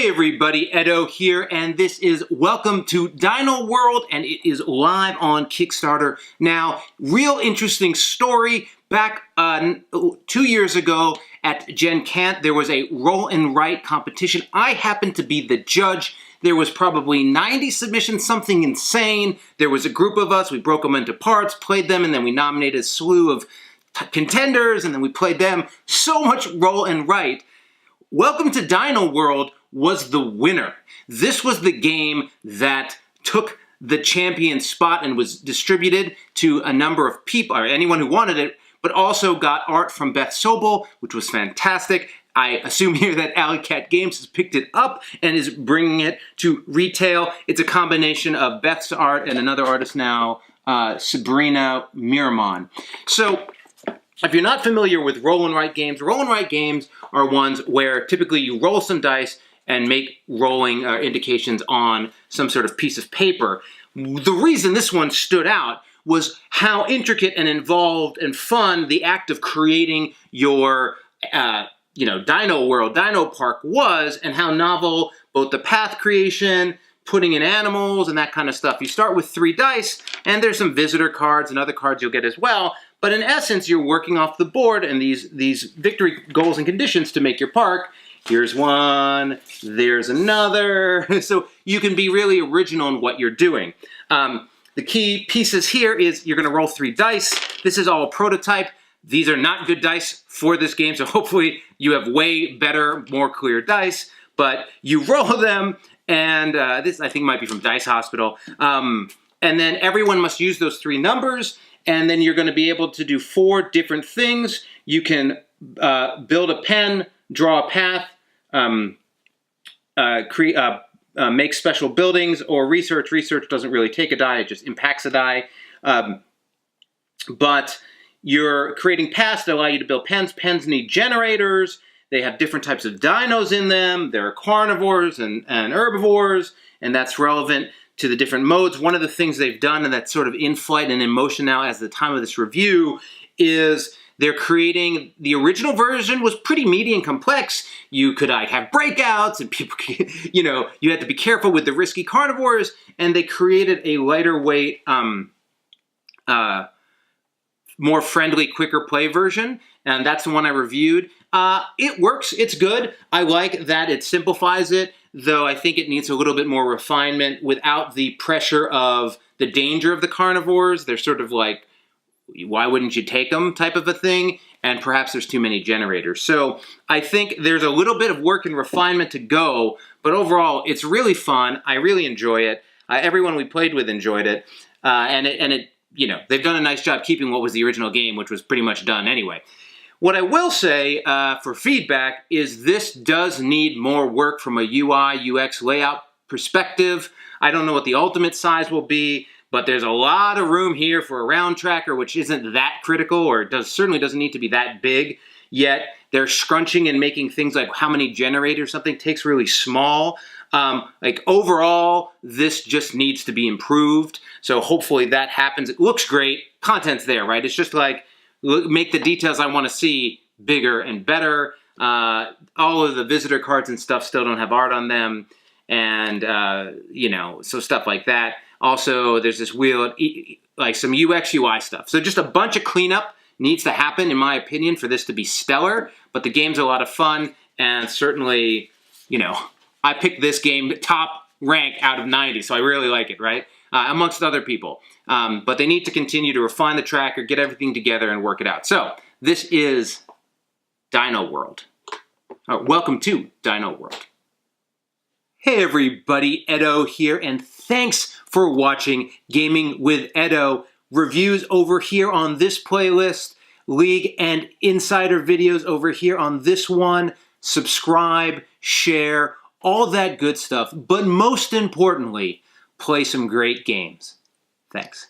Hey everybody, Edo here, and this is Welcome to DinoWorld, and it is live on Kickstarter. Now, real interesting story. Back 2 years ago at GenCan't, there was a roll and write competition. I happened to be the judge. There was probably 90 submissions, something insane. There was a group of us, we broke them into parts, played them, and then we nominated a slew of contenders, and then we played them. So much roll and write. Welcome to DinoWorld was the winner. This was the game that took the champion spot and was distributed to a number of people, or anyone who wanted it, but also got art from Beth Sobel, which was fantastic. I assume here that Alley Cat Games has picked it up and is bringing it to retail. It's a combination of Beth's art and another artist now, Sabrina Miramon. So, if you're not familiar with roll and write games are ones where typically you roll some dice and make rolling indications on some sort of piece of paper. The reason this one stood out was how intricate and involved and fun the act of creating your Dino World, Dino Park was, and how novel both the path creation, putting in animals, and that kind of stuff. You start with 3 dice, and there's some visitor cards and other cards you'll get as well. But in essence, you're working off the board and these victory goals and conditions to make your park. Here's one, there's another. So you can be really original in what you're doing. The key pieces here is you're gonna roll 3 dice. This is all a prototype. These are not good dice for this game, so hopefully you have way better, more clear dice. But you roll them, and this I think might be from Dice Hospital. And then everyone must use those 3 numbers, and then you're going to be able to do 4 different things. You can build a pen, draw a path, make special buildings, or research. Research doesn't really take a die, it just impacts a die. But you're creating paths that allow you to build pens. Pens need generators. They have different types of dinos in them. There are carnivores and herbivores, and that's relevant to the different modes. One of the things they've done, and that's sort of in flight and in motion now as the time of this review, is they're creating, the original version was pretty meaty and complex. You could have breakouts, and people, you had to be careful with the risky carnivores, and they created a lighter weight, more friendly, quicker play version, and that's the one I reviewed. It works, it's good. I like that it simplifies it, though I think it needs a little bit more refinement without the pressure of the danger of the carnivores. They're sort of like, why wouldn't you take them type of a thing, and perhaps there's too many generators. So I think there's a little bit of work and refinement to go, but overall it's really fun. I really enjoy it. Everyone we played with enjoyed it, and they've done a nice job keeping what was the original game, which was pretty much done anyway. What I will say for feedback is this does need more work from a UI, UX layout perspective. I don't know what the ultimate size will be, but there's a lot of room here for a round tracker, which isn't that critical, or certainly doesn't need to be that big. Yet they're scrunching and making things like how many generators something takes really small. Overall, this just needs to be improved. So hopefully that happens. It looks great. Content's there, right? It's just like, make the details I want to see bigger and better. All of the visitor cards and stuff still don't have art on them. And, so stuff like that. Also, there's this wheel, like some UX, UI stuff. So just a bunch of cleanup needs to happen, in my opinion, for this to be stellar. But the game's a lot of fun, and certainly, I picked this game top rank out of 90, so I really like it, right? Amongst other people. But they need to continue to refine the tracker, get everything together, and work it out. So, this is DinoWorld. Welcome to DinoWorld. Hey everybody, Edo here, and thanks for watching Gaming with Edo. Reviews over here on this playlist, League and Insider videos over here on this one. Subscribe, share, all that good stuff. But most importantly, play some great games. Thanks.